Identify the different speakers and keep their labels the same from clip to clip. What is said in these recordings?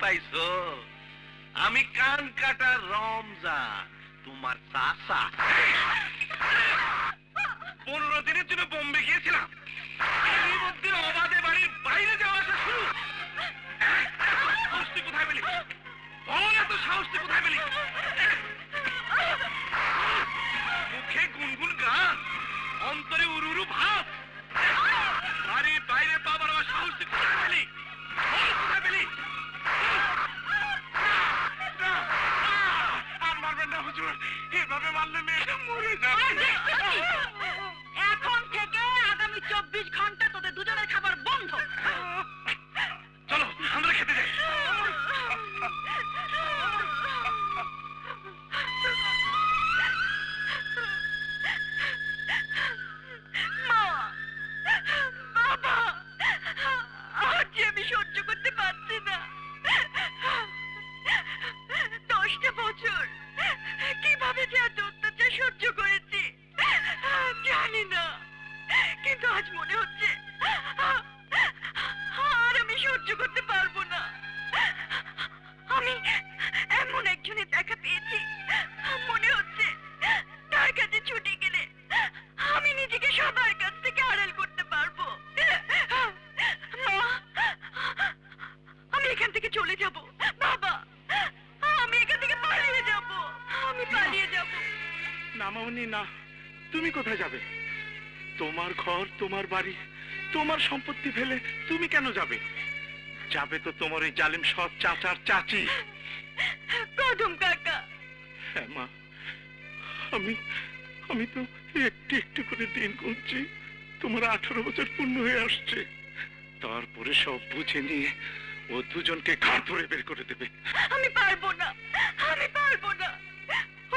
Speaker 1: পাইছো? আমি কান কাটা রমজান, তোমার চাচা। 15 দিনের জন্য বোম্বে গিয়েছিলাম, এরই মধ্যে অবাধে বাড়ির বাইরে যাওয়া আসা শুরু। সাহস তুই কোথায় পেলি? বল, এত সাহস তুই কোথায় পেলি? মুখে গুনগুন গান, অন্তরে উরু উরু ভাব, বাড়ির বাইরে পাবার আমার সাহস তুই কোথায় পেলি? বল, কোথায় পেলি? আর মারবেন না হুজুর, এভাবে মারলে মেয়েটা মরে যাবে।
Speaker 2: এখন থেকে আগামী 24 ঘন্টা তোদের দুজনের খাবার বন্ধ।
Speaker 1: চলো আমরা খেতে যাই।
Speaker 2: মা, বাবা, আজ আমি সহ্য করতে পারছি না। 10টা বছর কিভাবে যে এত অত্যাচার সহ্য করেছি জানি না, কিন্তু আজ মনে হচ্ছে আর আমি সহ্য করতে পারবো না। আমি এমন একজনের দেখা পেয়েছি, মনে হচ্ছে তার কাছে ছুটে গেলে আমি নিজেকে সবার কাছ থেকে আড়াল করতে পারবো। মা, আমি এখান থেকে চলে যাব। বাবা, আমি এখান থেকে পালিয়ে যাব। আমি পালিয়ে যাব।
Speaker 1: না মামনি না, তুমি কোথায় যাবে? তোমার ঘর, তোমার বাড়ি, তোমার সম্পত্তি ফেলে তুমি কেন যাবে? যাবে তো তোমার এই জালিম সৎ চাচার চাচি।
Speaker 2: কদম কাকা।
Speaker 1: হ্যাঁ মা, আমি তো একটু একটু করে দিন গুনছি। তোমার 18 বছর পূর্ণ হয়ে আসছে। তারপরে সব বুঝে নিয়ে ও দুজনকে ঘাট ধরে বের করে দেবে।
Speaker 2: আমি পারবো না, আমি পারবো না।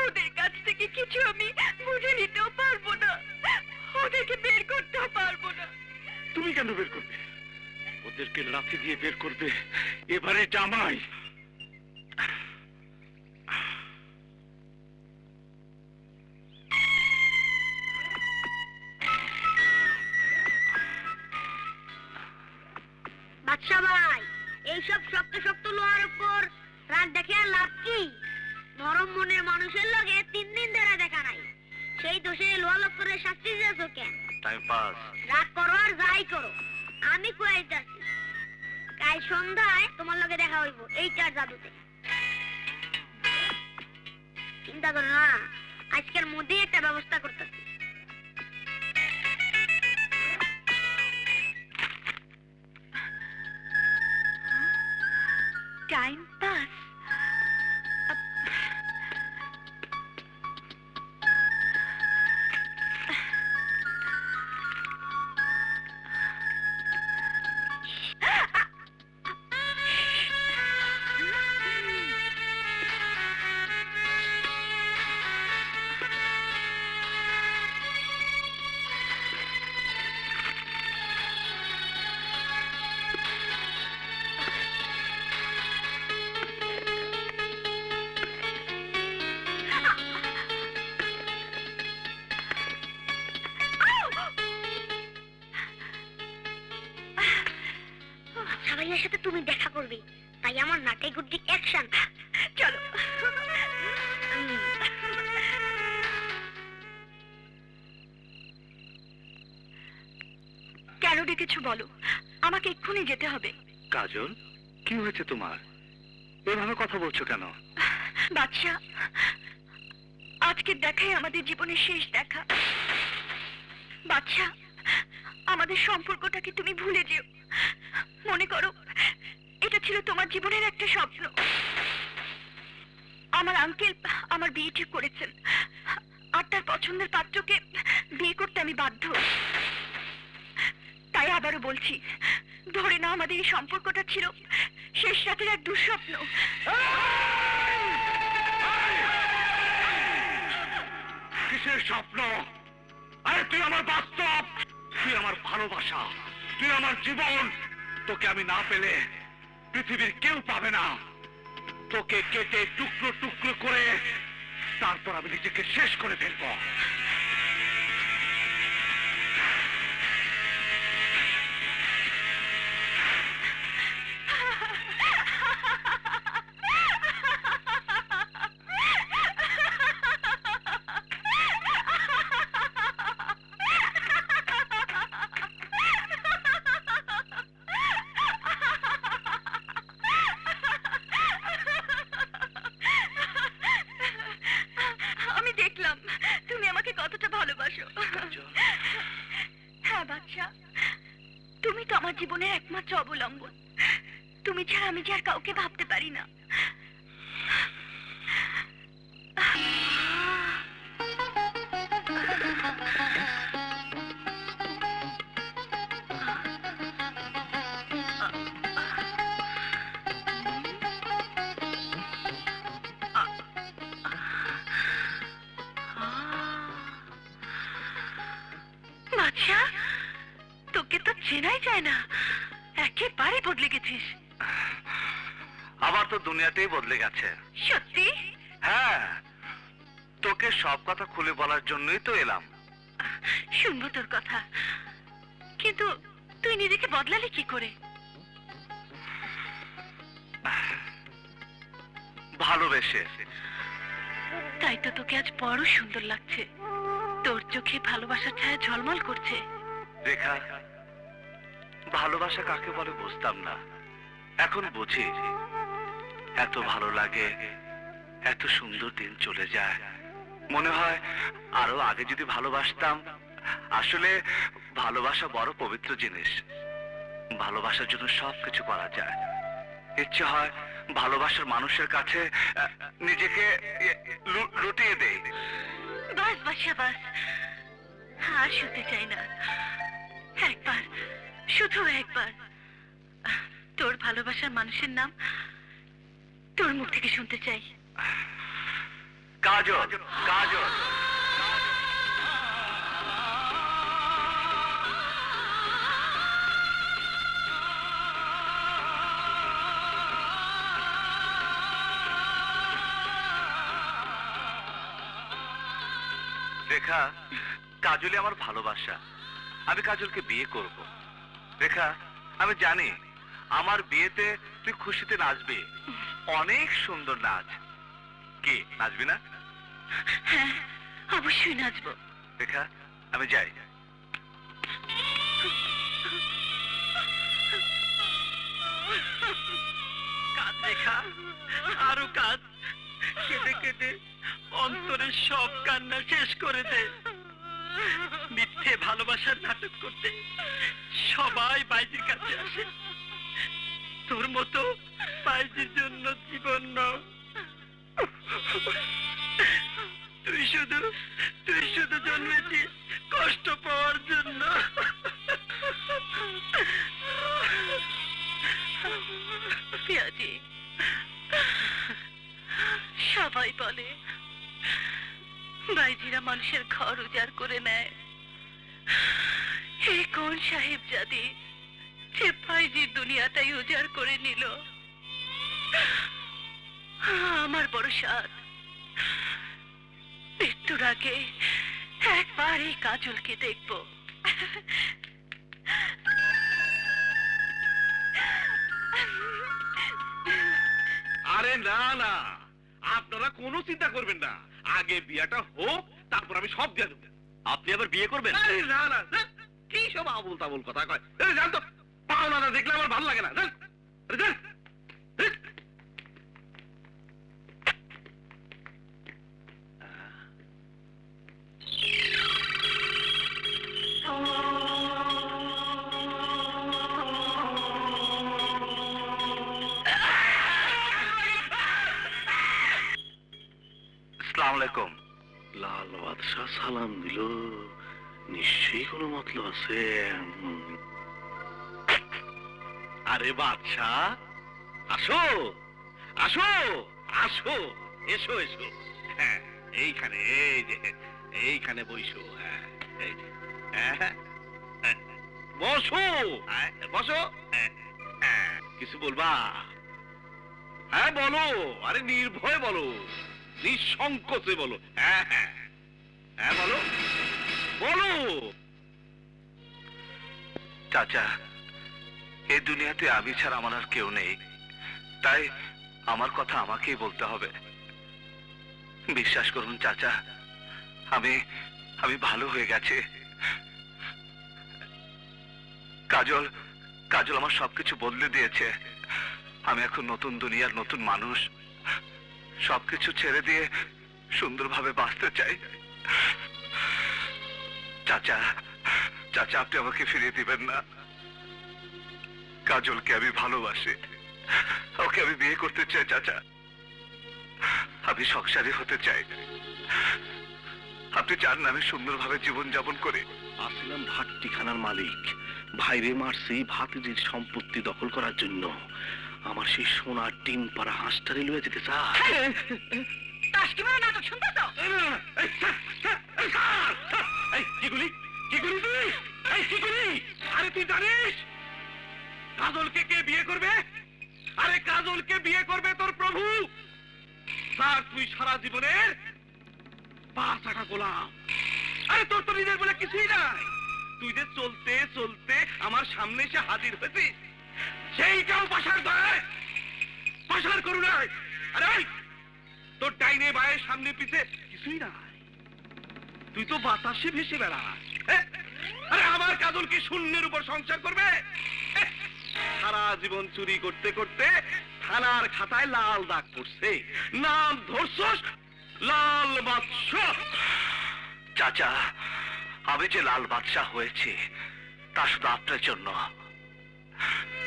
Speaker 2: ওদের কাছ থেকে কিছু আমি বুঝে নিতেও পারবো না, ওদেরকে বের করতেও পারবো না।
Speaker 1: তুমি কেন বের করবে? ওদেরকে লাথি দিয়ে বের করবে এবারে জামাই।
Speaker 2: বাদশা ভাই, এইসব শক্ত শক্ত লোহার উপর রাগ দেখে আর লাভ কি? নরম মনের মানুষের লগে 3 দিন ধরে দেখা নাই, সেই দোষে লোহা লক্করের শাস্তি দিয়েছো কেন?
Speaker 1: Time pass.
Speaker 2: রাগ করো আর যাই করো, আমি কইতাছি কাল সন্ধ্যায় তোমার লগে দেখা হইব এইটার জাদুতে। চিন্তা করো না, আজকের মধ্যেই একটা ব্যবস্থা করতেছি। Time pass. সবাইয়ের সাথে তুমি দেখা করবে, তাই আমার নাটে গুড্ডি অ্যাকশন। চলো। কেন ডেকেছো বলো, আমাকে এক্ষুনি যেতে হবে।
Speaker 1: কাজল, কি হয়েছে তোমার? এভাবে কথা বলছো কেন?
Speaker 2: বাদশা, আজকের দেখাই আমাদের জীবনের শেষ দেখা। বাদশা, আমাদের সম্পর্কটাকে তুমি ভুলে যেও। মনে করো এটা ছিল তোমার জীবনের একটা স্বপ্ন। আমার আঙ্কেল আমার বিয়ে ঠিক করেছেন, আর তার পছন্দের পাত্রকে বিয়ে করতে আমি বাধ্য। তাই আবারও বলছি, ধরে না আমাদের এই সম্পর্কটা ছিল শেষ রাতের এক দুঃস্বপ্ন।
Speaker 1: কিসের স্বপ্ন? আরে তুই আমার বাস্তব, তুই আমার ভালোবাসা, তুই আমার জীবন। তোকে আমি না পেলে পৃথিবীর কেউ পাবে না। তোকে কেটে টুকরো টুকরো করে তারপর আমি নিজেকে শেষ করে ফেলবো।
Speaker 2: কতটা ভালোবাসো। হ্যাঁ বাদশা, তুমি তো আমার জীবনের একমাত্র অবলম্বন। তুমি ছাড়া আমি যে আর কাউকে ভাবতে পারি না। বাদশা, তোকে তো চেনাই যায় না, একেবারে বদলে গেছিস।
Speaker 1: আমার তো দুনিয়াতেই বদলে গেছে।
Speaker 2: সত্যি?
Speaker 1: হ্যাঁ, তোকে সব কথা খুলে বলার জন্যই তো এলাম।
Speaker 2: শুনবো তোর কথা, কিন্তু তুই নিজেকে বদলালি কি করে?
Speaker 1: ভালোবেসে।
Speaker 2: তাই তো তোকে আজ বড় সুন্দর লাগছে। তোর চোখে ভালোবাসার ছায়া ঝলমল করছে।
Speaker 1: রেখা, ভালোবাসা কাকে বলে বুঝতাম না, এখন বুঝি। এত ভালো লাগে, এত সুন্দর দিন চলে যায়, মনে হয় আরো আগে যদি ভালোবাসতাম। আসলে ভালোবাসা বড় পবিত্র জিনিস। ভালোবাসার জন্য সবকিছু করা যায়। ইচ্ছে হয় ভালোবাসার মানুষের কাছে নিজেকে লুটিয়ে দেই।
Speaker 2: বাস বাসা বাস, আর শুনতে চাই না। একবার, শুধু একবার তোর ভালোবাসার মানুষের নাম তোর মুখ থেকে শুনতে চাই।
Speaker 1: কাজল, কাজল। রেখা, কাজলই আমার ভালোবাসা। আমি কাজলকে বিয়ে করব। রেখা, আমি জানি আমার বিয়েতে তুই খুশিতে নাচবি। অনেক সুন্দর নাচ। কি নাচবি না?
Speaker 2: হ্যাঁ, অবশ্যই নাচবো।
Speaker 1: রেখা, আমি যাই।
Speaker 3: কাঁদ রেখা, আরো কাঁদ। কেঁদে কেঁদে অন্তরের সব কান্না শেষ করে দে। মিথ্যে ভালোবাসার নাটক করতে সবাই বাইজির কাছে আসে। তোর মতো বাইজির জন্য জীবন নাও। তুই শুধু জন্মেছিস কষ্ট পাওয়ার জন্য।
Speaker 2: পিয়াজি, সবাই বলে বাইজিরা মানুষের ঘর উজাড় করে নেয়। এই কোন সাহেব জাদি যে বাইজির দুনিয়াটাই উজাড় করে নিল। আমার বড় সাধ, মৃত্যুর আগে একবার এই কাজলকে দেখব।
Speaker 4: আরে না না, আপনারা কোনো চিন্তা করবেন না। আগে বিয়াটা হোক, তারপর আমি সব দিয়ে দেবো।
Speaker 3: আপনি আবার বিয়ে করবেন?
Speaker 4: আরে না না, কি সব আবুল তাবুল কথা কয়। জান তো, পাওনাটা দেখলে আমার ভালো লাগে না। জান, আরে জান।
Speaker 1: আসসালামু আলাইকুম।
Speaker 4: লাল বাদশাহ সালাম দিল, নিশ্চয়ই কোনো মতলব আছে। আরে বাদশাহ, আসো আসো আসো, এসো এসো। হ্যাঁ, এইখানে, এই যে এইখানে বইসো। হ্যাঁ, এই যে, হ্যাঁ, বসো। হ্যাঁ, বসো। হ্যাঁ, কিছু বলবা? হ্যাঁ বলো, আরে নির্ভয় বলো, নিঃসংকোচে বলো। হ্যাঁ হ্যাঁ হ্যাঁ, বলো বলো।
Speaker 1: চাচা, এই দুনিয়াতে আমি ছাড়া আমার আর কেউ নেই, তাই আমার কথা আমাকেই বলতে হবে। বিশ্বাস করুন চাচা, আমি ভালো হয়ে গেছে। কাজল কাজল আমার সবকিছু বদলে দিয়েছে। আমি এখন নতুন দুনিয়ার নতুন মানুষ। সবকিছু ছেড়ে দিয়ে সুন্দরভাবে বাঁচতে চাই। চাচা, চাচা আপনি আমাকে ফিরিয়ে দিবেন না। কাজলকে আমি ভালোবাসি, ওকে আমি বিয়ে করতে চাই চাচা। আমি সংসারী হতে চাই। আপনি চান না আমি সুন্দরভাবে জীবন যাপন করে?
Speaker 4: আসলাম ভাট্টিখানার মালিক, ভাইরে মারছি ভাতিজির সম্পত্তি দখল করার জন্য। আমার সেই সোনার টিন পাড়া হাঁসটারে লুয়ে যেতে চায়।
Speaker 2: টাসকি মারা নাটক শুনতে তো?
Speaker 4: আরে তুই জানিস কাজলকে কে বিয়ে করবে? আরে কাজলকে বিয়ে করবে তোর প্রভু। স্যার তুই সারা জীবনের পাঁচ আটা গোলাম। আরে তোর তো নিজের বলে কিছুই নাই। তুই যে চলতে চলতে আমার সামনে এসে হাজির হয়েছিস, সেইটাও পাশার দয়, পাশার করু নাই। আরে তোর ডাইনে বায়ে সামনে পিছে কিছুই নাই। তুই তো বাতাসে ভেসে বেড়াস। আরে আমার কাজল কি শূন্যের উপর সংসার করবে? সারা জীবন চুরি করতে করতে থানার খাতায় লাল দাগ পড়ছে, নাম ধরছস লাল বাদশাহ।
Speaker 1: চাচা, আমি যে লাল বাদশাহ হয়েছি তা শুধু আপনার জন্য,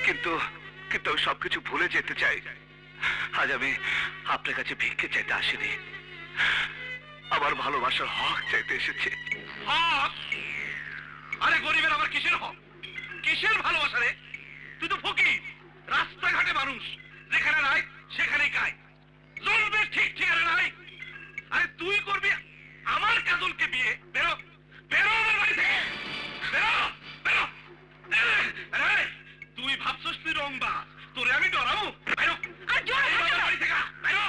Speaker 1: কিন্তু কিন্তু আমি সবকিছু ভুলে যেতে চাই। আজ আমি আপনার কাছে ভিক্ষে চাইতে আসিনি, আমার ভালোবাসার হক চাইতে এসেছি।
Speaker 4: হক? আরে গরিবের আবার কিসের হক, কিসের ভালোবাসা রে? তুই তো ফকির, রাস্তাঘাটে মানুষ, যেখানে নাই সেখানেই খায়, জন্মের ঠিক ঠিকানা নাই। আরে তুই করবি আমার কাজলকে বিয়ে? বেরো, বেরো আমার বাড়ি থেকে, বেরো, বেরো। আরে তুই ভাবছস তুই রংবা, তোরে আমি ডরাবো? বেরো, বাড়ি থেকে বেরো,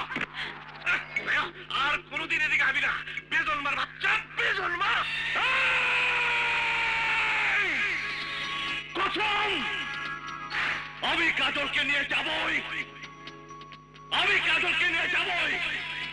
Speaker 4: বেরো। আর কোনোদিন এদিকে আবি না, বেজন্মার বাচ্চা, বেজন্মা। কসম, আমি কাজলকে নিয়ে যাবই, আমি কাজলকে নিয়ে যাবই।